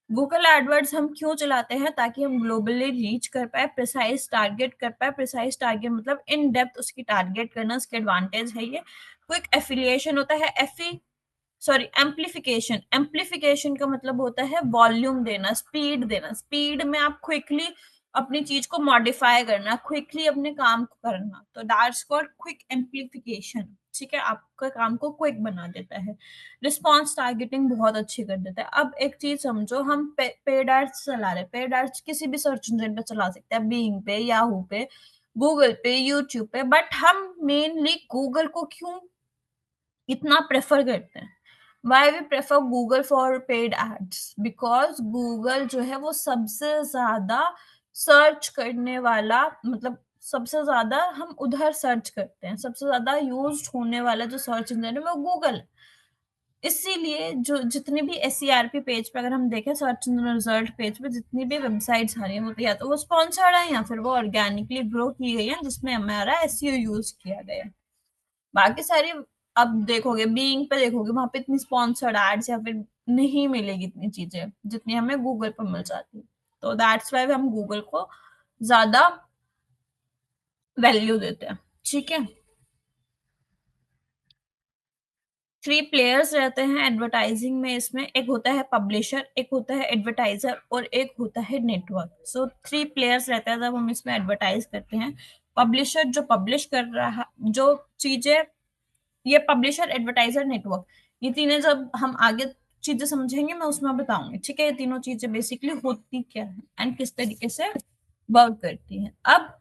गूगल एडवर्ड्स हम क्यों चलाते हैं? ताकि हम ग्लोबली रीच कर पाए, प्रिसाइज टारगेट कर पाए। प्रिसाइज टारगेट मतलब इन डेप्थ उसकी टारगेट करना, उसके एडवांटेज है ये। क्विक एफिलिएशन होता है, एफी सॉरी एम्पलीफिकेशन। एम्पलीफिकेशन का मतलब होता है वॉल्यूम देना, स्पीड देना। स्पीड में आप क्विकली अपनी चीज को मॉडिफाई करना, क्विकली अपने काम को करना, तो दैट्स कॉल्ड क्विक एम्पलीफिकेशन, ठीक है। आपका काम को क्विक बना देता है। रिस्पॉन्स टारगेटिंग बहुत अच्छी कर देता है। अब एक चीज समझो, हम पेड एड्स चला रहे हैं। पेड एड्स किसी भी सर्च इंजन पे चला सकते हैं, बीइंग पे, याहू पे, गूगल पे, यूट्यूब पे, बट हम मेनली गूगल को क्यों इतना प्रेफर करते हैं? Why we prefer Google for paid ads? Because Google जो है वो सबसे ज्यादा सर्च करने वाला, मतलब सबसे ज्यादा हम उधर सर्च करते हैं, सबसे ज्यादा यूज होने वाला जो सर्च इंजन है वो गूगल है। इसीलिए जो जितने भी एससीआरपी पेज पे अगर हम देखें, सर्च इंजन रिजल्ट पेज पे जितनी भी वेबसाइट्स आ रही हैं, वो या तो वो स्पॉन्सर्ड है या फिर वो ऑर्गेनिकली ग्रो की गई है, जिसमें हमारा एसईओ यूज किया गया है। बाकी सारी, अब देखोगे बीइंग पे, देखोगे वहां पे इतनी स्पॉन्सर्ड एड्स या फिर नहीं मिलेगी इतनी चीजें जितनी हमें गूगल पर मिल जाती है। तो दैट्स वाई हम गूगल को ज्यादा वैल्यू देते हैं, ठीक है। थ्री प्लेयर्स रहते हैं एडवर्टाइजिंग में। इसमें एक होता है पब्लिशर, एक होता है एडवर्टाइजर और एक होता है नेटवर्क। सो थ्री प्लेयर्स रहते हैं जब हम इसमें एडवर्टाइज करते हैं। पब्लिशर जो पब्लिश कर रहा, जो चीजें, ये पब्लिशर, एडवर्टाइजर, नेटवर्क, ये तीनों जब हम आगे चीजें समझेंगे मैं उसमें बताऊंगी, ठीक है। ये तीनों चीजें बेसिकली होती क्या है एंड किस तरीके से वर्क करती हैं। अब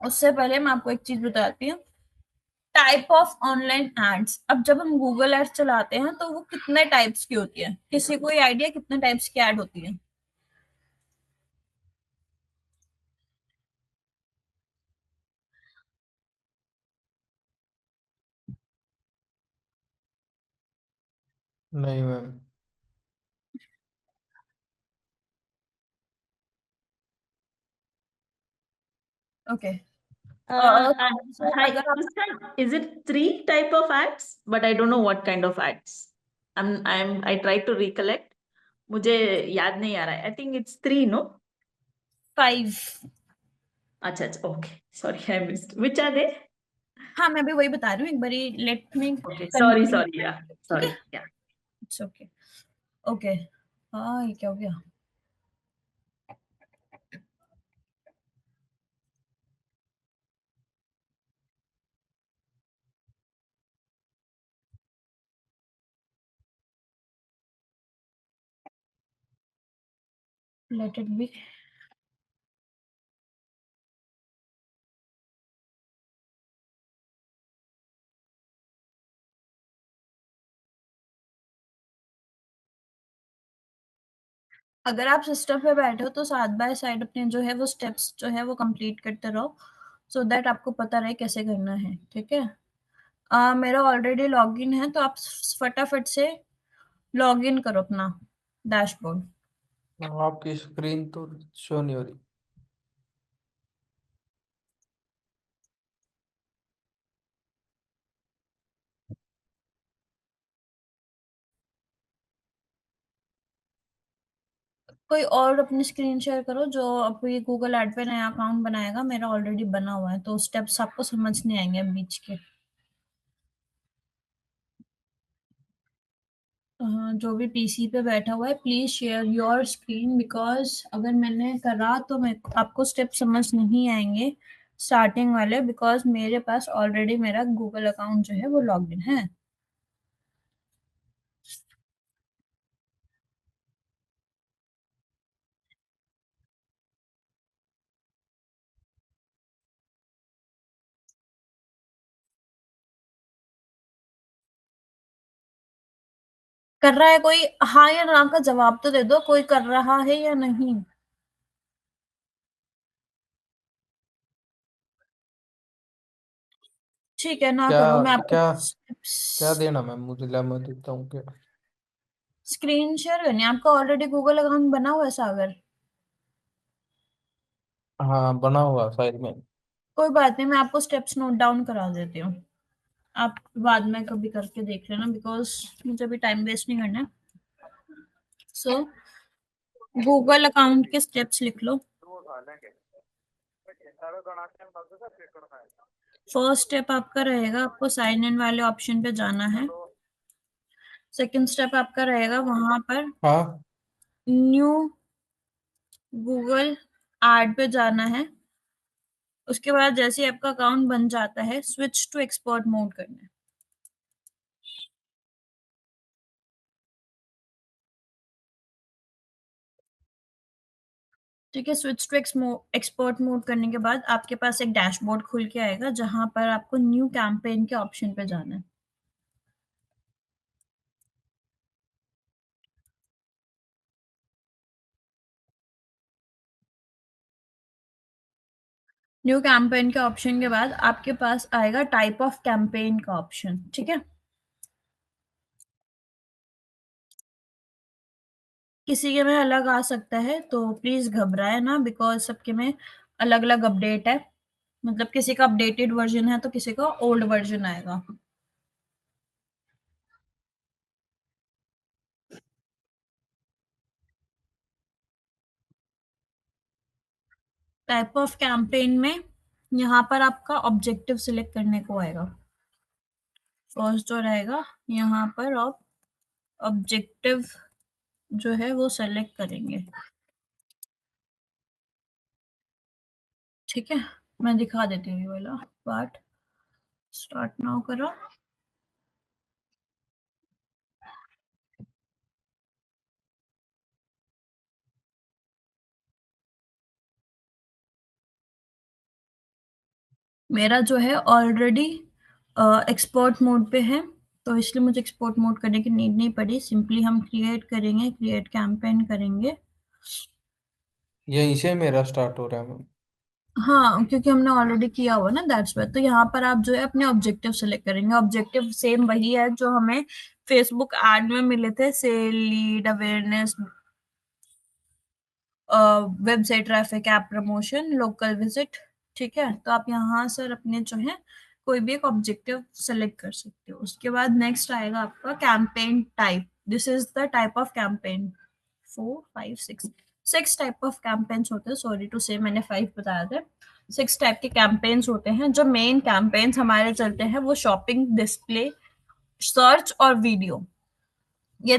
उससे पहले मैं आपको एक चीज बताती हूँ, टाइप ऑफ ऑनलाइन एड्स। अब जब हम गूगल एड्स चलाते हैं तो वो कितने टाइप्स की होती है? किसी को कोई आइडिया कितने टाइप्स की एड होती है? नहीं ma'am. Okay. And so hi, अगर आप Muskan, is it 3 type of ads? But I don't know what kind of ads. I try to recollect. मुझे याद नहीं आ रहा है. I think it's 3, no? 5, अच्छा अच्छा, okay. Sorry, I missed. Which are they? हाँ मैं भी वही बता रही हूँ, एक बारी let me Okay, sorry, yeah, sorry, yeah. It's okay. Okay, हाँ ये क्या हो गया? Let it be. अगर आप सिस्टम पे बैठे हो तो साइड बाय साइड अपने जो है वो स्टेप्स जो है वो कंप्लीट करते रहो, सो दैट आपको पता रहे कैसे करना है, ठीक है? मेरा ऑलरेडी लॉगिन है, तो आप फटाफट से लॉगिन करो अपना डैशबोर्ड। आपकी स्क्रीन तो शो नहीं हो रही। कोई और अपनी स्क्रीन शेयर करो जो अभी गूगल एड पे नया अकाउंट बनाएगा। मेरा ऑलरेडी बना हुआ है, तो स्टेप्स आपको समझ नहीं आएंगे बीच के। जो भी पीसी पे बैठा हुआ है, please share your screen, because अगर मैंने करा तो मैं आपको स्टेप समझ नहीं आएंगे स्टार्टिंग वाले, बिकॉज मेरे पास ऑलरेडी मेरा गूगल अकाउंट जो है वो लॉगिन है। कर रहा है कोई? हाँ या ना का जवाब तो दे दो, कोई कर रहा है या नहीं? ठीक है, ना क्या करो, मैं आपको क्या क्या देना मैम मुझे? ला मैं देखता हूँ क्या। स्क्रीन शेयर करनी है। आपका ऑलरेडी गूगल अकाउंट बना हुआ है सागर? हाँ बना हुआ फाइल में। कोई बात नहीं, मैं आपको स्टेप्स नोट डाउन करा देती हूँ, आप बाद में कभी करके देख लेना, बिकॉज मुझे भी टाइम वेस्ट नहीं करना है। सो गूगल अकाउंट के स्टेप्स लिख लो। फर्स्ट स्टेप आपका रहेगा, आपको साइन इन वाले ऑप्शन पे जाना है। सेकंड स्टेप आपका रहेगा वहां पर हाँ न्यू गूगल एड पे जाना है। उसके बाद जैसे ही आपका अकाउंट बन जाता है, स्विच टू एक्सपोर्ट मोड करना है। ठीक है, स्विच टू एक्सपोर्ट मोड करने के बाद आपके पास एक डैशबोर्ड खुल के आएगा, जहां पर आपको न्यू कैंपेन के ऑप्शन पे जाना है। न्यू कैंपेन के ऑप्शन के बाद आपके पास आएगा टाइप ऑफ कैंपेन का ऑप्शन, ठीक है? किसी के में अलग आ सकता है, तो प्लीज घबराए ना, बिकॉज सबके में अलग अलग अपडेट है। मतलब किसी का अपडेटेड वर्जन है तो किसी का ओल्ड वर्जन आएगा। टाइप ऑफ कैंपेन में यहाँ पर आपका ऑब्जेक्टिव सिलेक्ट करने को आएगा। फर्स्ट जो रहेगा यहाँ पर आप ऑब्जेक्टिव जो है वो सेलेक्ट करेंगे, ठीक है? मैं दिखा देती हूँ ये वाला पार्ट। स्टार्ट नाउ करो। मेरा जो है ऑलरेडी एक्सपोर्ट मोड पे है, तो इसलिए मुझे एक्सपोर्ट मोड करने की नीड नहीं पड़ी। सिंपली हम क्रिएट करेंगे, क्रिएट कैंपेन करेंगे। यहीं से मेरा स्टार्ट हो रहा है मैम। हाँ, क्योंकि हमने ऑलरेडी किया हुआ ना, दैट्स वाई। तो यहाँ पर आप जो है अपने ऑब्जेक्टिव सेलेक्ट करेंगे। ऑब्जेक्टिव सेम वही है जो हमें फेसबुक एड में मिले थे, sale, lead, awareness, website traffic, app promotion, local visit. ठीक है, तो आप यहाँ सर अपने जो है कोई भी एक ऑब्जेक्टिव सेलेक्ट कर सकते हो। उसके बाद नेक्स्ट आएगा आपका campaign type. This is the type of campaign. 4 5 6 type of campaigns होते हैं। सॉरी टू से मैंने 5 बताया था। 6 टाइप के कैंपेन्स होते हैं। जो मेन कैंपेन्स हमारे चलते हैं वो शॉपिंग, डिस्प्ले, सर्च और वीडियो। ये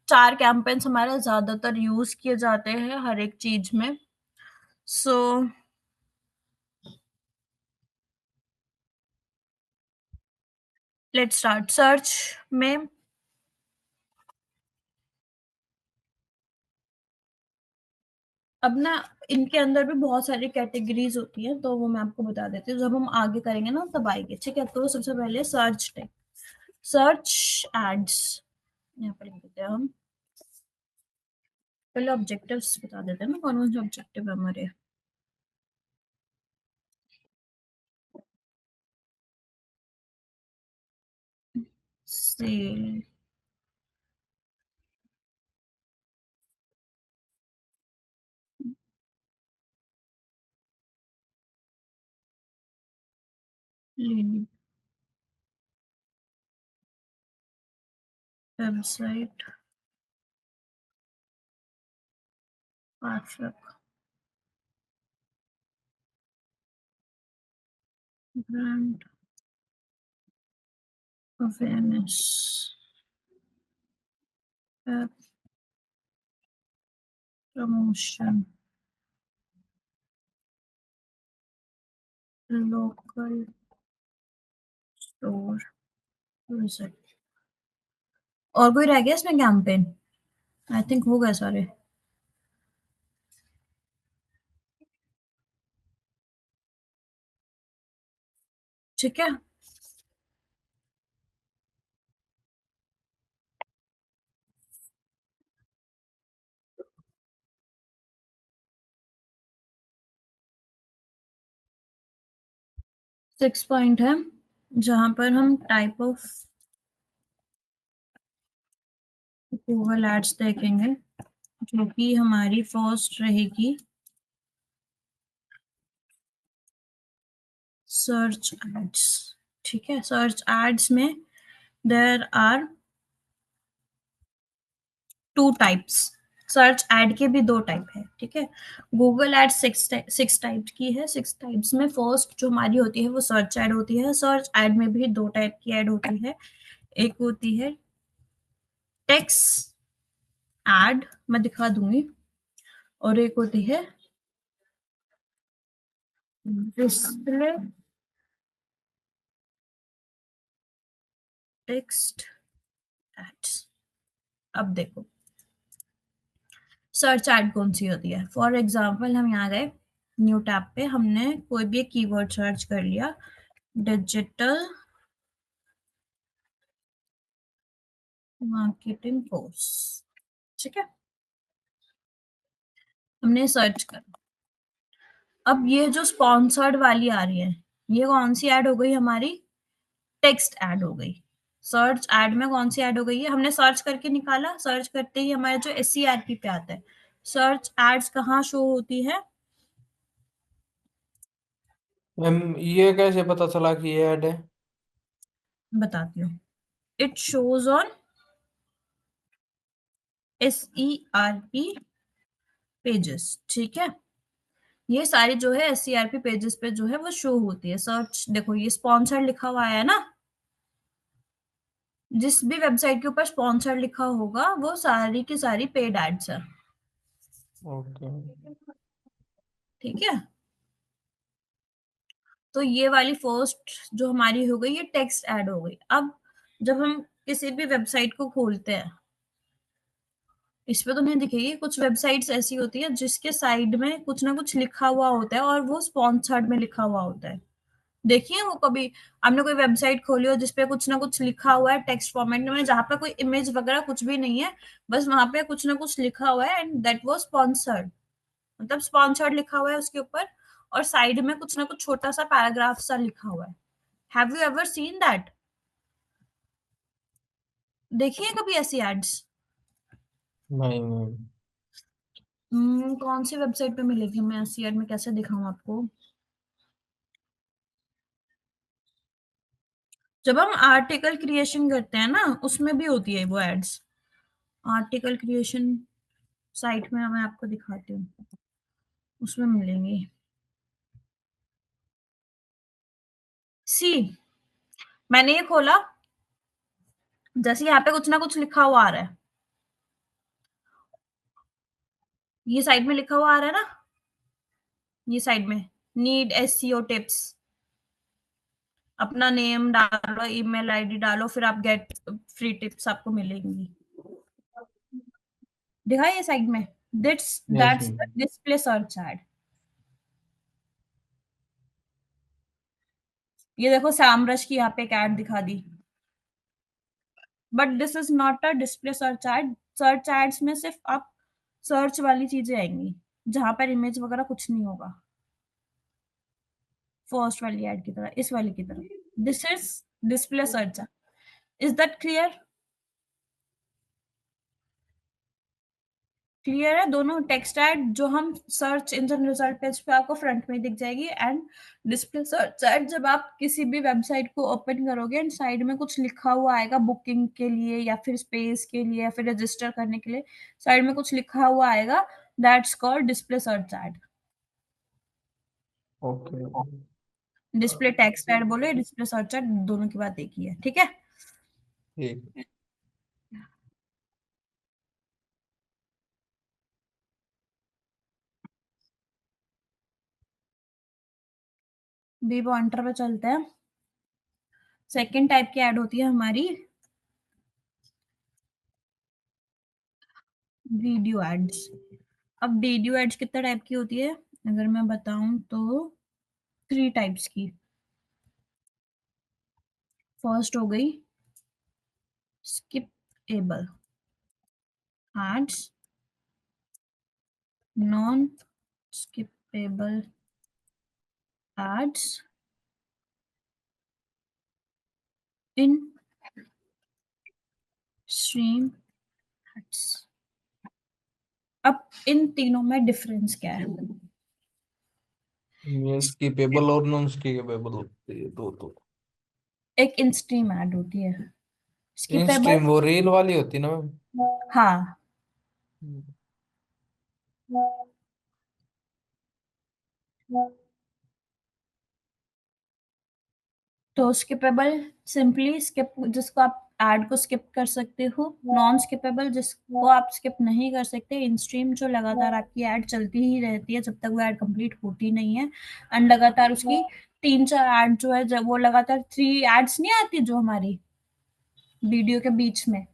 4 कैंपेन्स हमारे ज्यादातर यूज किए जाते हैं हर एक चीज में। So let's start. सर्च में अब ना इनके अंदर भी बहुत सारी कैटेगरीज होती हैं, तो वो मैं आपको बता देती हूँ। जब हम आगे करेंगे ना तब आएंगे, ठीक है। तो सबसे पहले सर्च टाइप, सर्च एड्स, यहाँ पर लिख देते हैं हम। पहले ऑब्जेक्टिव्स बता देते हैं ना, कौन कौन से ऑब्जेक्टिव है हमारे। Sale, lead, website, traffic, brand awareness, app promotion, local store visit. और कोई रह गया इसमें कैंपेन? आई थिंक हो गए सारे। ठीक है, 6 पॉइंट है जहां पर हम टाइप ऑफ गूगल एड्स देखेंगे, जो कि हमारी फर्स्ट रहेगी सर्च एड्स। ठीक है, सर्च एड्स में there are 2 types. Search ad के भी 2 टाइप है, ठीक है। गूगल एड 6 टाइप की है। 6 टाइप्स में फर्स्ट जो हमारी होती है वो सर्च एड होती है। सर्च एड में भी 2 टाइप की एड होती है। एक होती है टेक्स्ट एड, मैं दिखा दूंगी, और एक होती है डिस्प्ले टेक्स्ट एड्स। अब देखो सर्च एड कौन सी होती है। फॉर एग्जाम्पल हम यहाँ गए न्यू टैब पे, हमने कोई भी एक कीवर्ड सर्च कर लिया, डिजिटल मार्केटिंग कोर्स। ठीक है, हमने सर्च कर। अब ये जो स्पॉन्सर्ड वाली आ रही है, ये कौन सी ऐड हो गई हमारी? टेक्स्ट ऐड हो गई। सर्च ऐड में कौन सी ऐड हो गई है? हमने सर्च करके निकाला, सर्च करते ही हमारे जो SERP पे आता है। सर्च एड्स कहाँ शो होती है? मैम ये कैसे पता चला कि ये ऐड है? बताती हूँ। It shows on SERP pages. ठीक है, ये सारी जो है SERP पेजेस पे जो है वो शो होती है। सर्च देखो, ये स्पॉन्सर लिखा हुआ है ना, जिस भी वेबसाइट के ऊपर स्पॉन्सर लिखा होगा वो सारी की सारी पेड एड्स है। ओके। ठीक है, तो ये वाली फर्स्ट जो हमारी हो गई, ये टेक्स्ट ऐड हो गई। अब जब हम किसी भी वेबसाइट को खोलते हैं, इस पे तो नहीं दिखेगी। कुछ वेबसाइट्स ऐसी होती है जिसके साइड में कुछ ना कुछ लिखा हुआ होता है और वो स्पॉन्सर्ड में लिखा हुआ होता है। देखिए वो कभी आपने कोई वेबसाइट खोली हो जिसपे कुछ ना कुछ लिखा हुआ है टेक्स्ट फॉर्मेट में, जहाँ पे कोई इमेज वगैरह कुछ भी नहीं है, बस वहां पे कुछ ना कुछ लिखा हुआ है एंड दैट वाज स्पॉन्सर्ड, मतलब स्पॉन्सर्ड लिखा हुआ है उसके ऊपर। और साइड में कुछ ना कुछ छोटा सा पैराग्राफ सा लिखा हुआ है। Have you ever seen that? देखिए कभी ऐसी एड्स? नहीं मैम। कौन सी वेबसाइट पे मिलेगी? मैं ऐसी एड में कैसे दिखाऊं आपको? जब हम आर्टिकल क्रिएशन करते हैं ना, उसमें भी होती है वो एड्स। आर्टिकल क्रिएशन साइट में मैं आपको दिखाती हूँ, उसमें मिलेंगी। सी, मैंने ये खोला, जैसे यहाँ पे कुछ ना कुछ लिखा हुआ आ रहा है, ये साइड में लिखा हुआ आ रहा है ना, ये साइड में नीड एसईओ टिप्स, अपना नेम डालो, ईमेल आईडी डालो, फिर आप गेट फ्री टिप्स आपको मिलेंगी। दिखाई ये साइड में, that's yes that's ma'am. Display search ad. ये देखो सामरश की यहाँ पे एक एड दिखा दी, but this is not a display search ad. Search ads में सिर्फ आप सर्च वाली चीजें आएंगी, जहां पर इमेज वगैरह कुछ नहीं होगा। फर्स्ट वाली एड की तरह, इस वाली की तरह। This is display search. Is that clear? Clear है? दोनों टेक्स्ट एड जो हम सर्च इंजन रिजल्ट पेज पे आपको फ्रंट में दिख जाएगी, एंड डिस्प्ले सर्च एड जब आप किसी भी वेबसाइट को ओपन करोगे एंड साइड में कुछ लिखा हुआ आएगा बुकिंग के लिए या फिर स्पेस के लिए या फिर रजिस्टर करने के लिए, साइड में कुछ लिखा हुआ आएगा, that's called display search ad. Okay. Display text ad बोलो, डिस्प्ले सर्च एड, दोनों की बात एक ही है, ठीक है? ठीक। बी पॉइंटर पे चलते हैं। सेकेंड टाइप की एड होती है हमारी वीडियो एड्स। अब वीडियो एड्स कितने टाइप की होती है अगर मैं बताऊं तो 3 टाइप्स की। फर्स्ट हो गई skippable ads, non skippable ads, in stream ads. अब इन तीनों में डिफरेंस क्या है? ये स्किपेबल और नॉन स्किपेबल होती है दो तो। एक इन स्ट्रीम एड होती है इन स्किपेबल। स्ट्रीम वो रील वाली होती है ना हाँ, मैम? तो स्किपेबल सिंपली स्किप, जिसको आप ऐड को स्किप कर सकते हो। नॉन स्किपेबल जिसको आप स्किप नहीं कर सकते। इन स्ट्रीम जो लगातार आपकी ऐड चलती ही रहती है जब तक वो ऐड कंप्लीट होती नहीं है, एंड लगातार उसकी 3-4 ऐड जो है, जब वो लगातार 3 एड्स नहीं आती जो हमारी वीडियो के बीच में,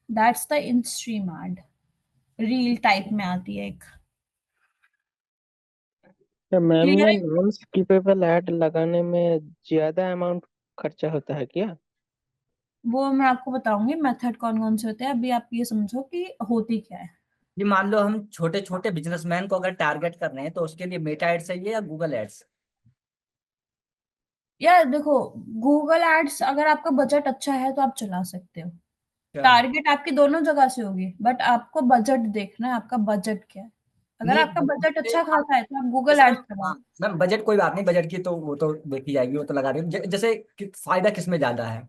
that's the in stream add. Reel type में आती है एक। तो मैम क्लियर ये है? नॉन स्किपेबल ऐड लगाने में ज्यादा अमाउंट खर्चा होता है क्या? वो मैं आपको बताऊंगी मेथड कौन कौन से होते हैं, अभी आप ये समझो कि होती क्या है। जी मान लो हम छोटे छोटे बिजनेसमैन को अगर टारगेट कर रहे हैं तो उसके लिए मेटा एड्स चाहिए या गूगल एड्स? यार देखो, गूगल एड्स अगर आपका बजट अच्छा है तो आप चला सकते हो। क्या? टारगेट आपकी दोनों जगह से होगी, बट आपको बजट देखना है, आपका बजट क्या है। अगर नहीं आपका बजट अच्छा आप खासा है तो आप गूगल जैसे एड्स हाँ चलाओ। मैम बजट कोई बात नहीं, बजट की तो वो तो देखी जाएगी, वो तो लगा रही हूँ। जैसे फायदा किस में ज्यादा है?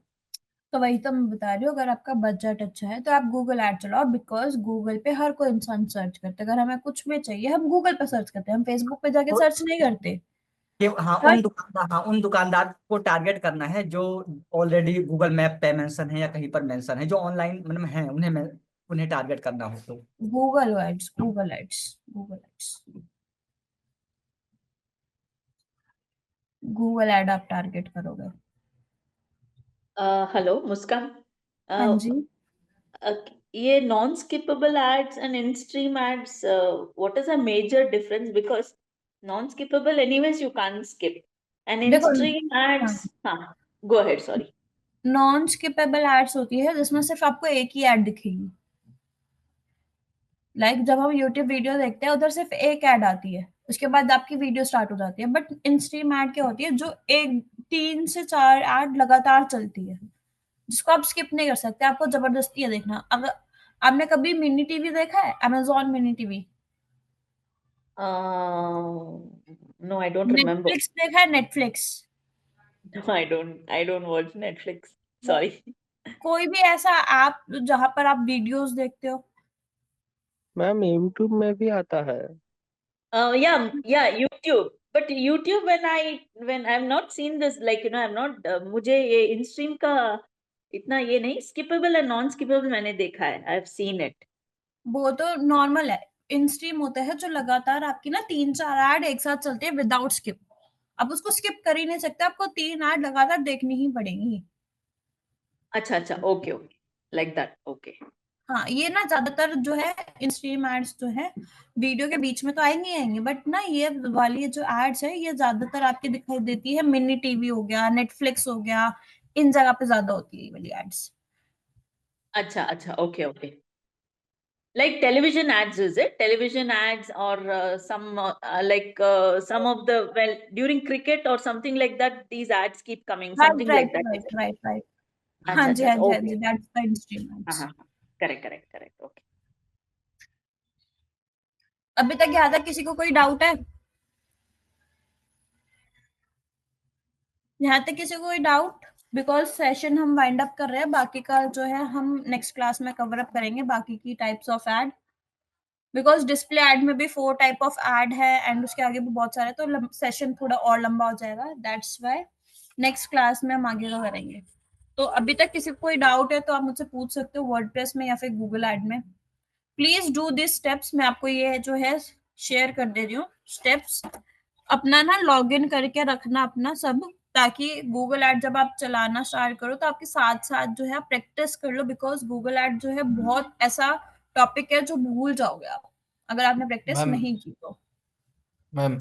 तो वही तो मैं बता रही हूँ, अगर आपका बजट अच्छा है तो आप गूगल एड चलाओ, बिकॉज गूगल पे हर कोई इंसान सर्च करता है। अगर हमें कुछ भी चाहिए हम गूगल पे सर्च करते हैं, हम फेसबुक पे जाके तो सर्च नहीं करते। कि हर हाँ उन दुकानदार को टारगेट करना है जो ऑलरेडी गूगल मैप पे मेंशन है या कहीं पर मेंशन है, जो ऑनलाइन मतलब है, उन्हें टारगेट करना हो तो। Google ads, Google ads, Google ads, Google ad आप टारगेट करोगे। हेलो मुस्कान। हाँ जी। ये non skippable ads and in stream ads, what is a major difference? Because non skippable anyways you can't skip, and in देखो, stream हाँ, ads, हाँ go ahead, sorry. Non skippable ads होती है जिसमें सिर्फ आपको एक ही एड दिखेगी। लाइक जब हम यूट्यूब वीडियो देखते हैं उधर सिर्फ एक ऐड आती है, उसके बाद आपकी वीडियो स्टार्ट हो जाती है। बट इन स्ट्रीम ऐड क्या होती है, जो एक 3 से 4 ऐड लगातार चलती है, जिसको आप स्किप नहीं कर सकते, आपको जबरदस्ती है देखना। अगर आपने कभी मिनी टीवी देखा है, Amazon mini TV? No, I don't remember. Netflix देखा है, Netflix? No, I don't watch Netflix. Sorry. कोई भी ऐसा ऐप जहां पर आप वीडियोस देखते हो? मैम यूट्यूब में भी आता है। Yeah, YouTube. But YouTube, when I've not seen this, like I've not, मुझे ये इन स्ट्रीम का इतना ये नहीं, स्किपेबल एंड नॉन स्किपेबल मैंने देखा है, आई हैव सीन इट। वो तो नॉर्मल है। इन स्ट्रीम होता है जो लगातार आपकी ना 3-4 ऐड एक साथ चलते हैं विदाउट स्किप। आप उसको स्किप कर ही नहीं सकते, आपको 3 ऐड लगातार देखनी ही पड़ेगी। अच्छा, ओके, लाइक दैट, ओके। हाँ, ये ना ज्यादातर जो है इन स्ट्रीम एड्स जो है वीडियो के बीच में तो आएंगे, बट ना ये वाली जो एड्स है ये ज्यादातर आपकी दिखाई देती है मिनी टीवी हो गया, नेटफ्लिक्स हो गया, इन जगह पे ज्यादा होती है ये वाली एड्स। अच्छा, okay. Like television ads, is it? Television ads or some some of the, well, during cricket or something like that, these ads keep coming, something like that. Right. हाँ जी, अच्छा, that's okay. The in stream ads. हाँ, correct, okay. अभी तक यहाँ तक किसी को कोई डाउट है? यहाँ तक किसी को कोई डाउट? बिकॉज सेशन हम वाइंड अप कर रहे हैं, बाकी का जो है हम नेक्स्ट क्लास में कवर अप करेंगे, बाकी की types of ad. Because display ad में भी 4 टाइप ऑफ एड है एंड उसके आगे भी बहुत सारे, तो सेशन थोड़ा और लंबा हो जाएगा, दैट्स वाई नेक्स्ट क्लास में हम आगे का करेंगे। तो अभी तक किसी को कोई डाउट है तो आप मुझसे पूछ सकते हो वर्डप्रेस में या फिर गूगल एड में। प्लीज डू दिस स्टेप्स, मैं आपको ये जो है शेयर कर दे रही हूँ स्टेप्स। अपना ना लॉग इन करके रखना अपना सब, ताकि गूगल एड जब आप चलाना स्टार्ट करो तो आपके साथ साथ जो है प्रैक्टिस कर लो, बिकॉज गूगल एड जो है बहुत ऐसा टॉपिक है जो भूल जाओगे आप अगर आपने प्रैक्टिस मैम नहीं की तो। मैम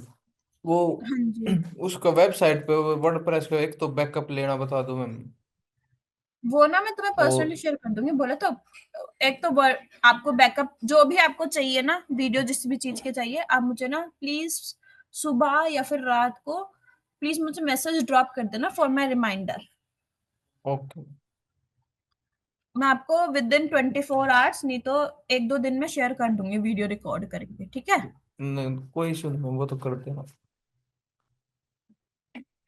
वो हाँ जी, उसका वेबसाइट पे वर्डप्रेस का एक तो बैकअप लेना बता दो मैम। वो ना मैं तुम्हें और पर्सनली शेयर कर दूंगी, बोले तो। एक तो आपको बैकअप जो भी आपको चाहिए ना, वीडियो जिस भी चीज के चाहिए, आप मुझे ना प्लीज सुबह या फिर रात को प्लीज मुझे मैसेज ड्रॉप कर देना फॉर माई रिमाइंडर। ओके, मैं आपको विद इन 24 आवर्स, नहीं तो 1-2 दिन में शेयर कर दूंगी वीडियो रिकॉर्ड करके, ठीक है? कोई इशू नहीं, वो तो कर देना।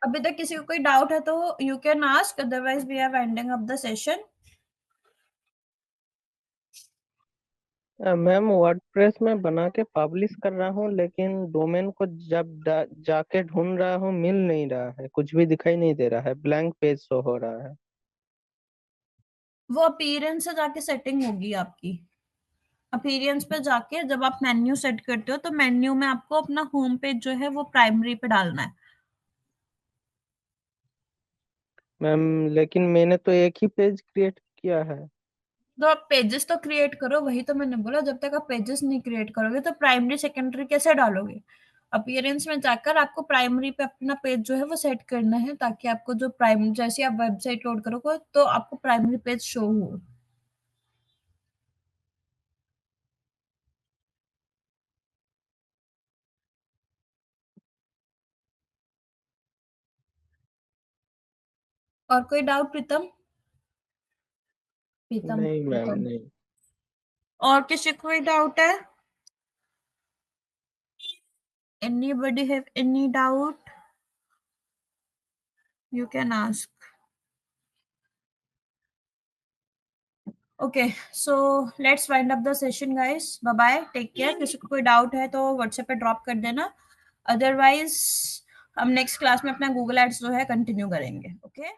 अभी तक किसी को कोई डाउट है तो you can ask, otherwise we are winding up the session. Ma'am WordPress में बना के पब्लिश कर रहा हूँ, लेकिन डोमेन को जब जाके ढूंढ रहा हूँ मिल नहीं रहा है, कुछ भी दिखाई नहीं दे रहा है, ब्लैंक पेज शो हो रहा है। वो अपीयरेंस से जाके सेटिंग होगी आपकी। अपीयरेंस पे जाके जब आप मेन्यू सेट करते हो तो मेन्यू में आपको अपना होम पेज जो है वो प्राइमरी पे डालना है। मैम लेकिन मैंने तो एक ही पेज क्रिएट किया है। तो आप पेजेस तो क्रिएट करो, वही तो मैंने बोला, जब तक आप पेजेस नहीं क्रिएट करोगे तो प्राइमरी सेकेंडरी कैसे डालोगे? अपीयरेंस में जाकर आपको प्राइमरी पे अपना पेज जो है वो सेट करना है, ताकि आपको जो प्राइमरी, जैसे आप वेबसाइट लोड करोगे तो आपको प्राइमरी पेज शो हो। और कोई डाउट प्रीतम? प्रीतम नहीं मैम प्रीतम नहीं। और किसी को कोई डाउट है? Anybody have any doubt? You can ask. Okay, so let's wind up the session, guys. Bye bye. Take care. किसी को कोई डाउट है तो व्हाट्सएप पे ड्रॉप कर देना, अदरवाइज हम नेक्स्ट क्लास में अपना गूगल एड्स जो है कंटिन्यू करेंगे। ओके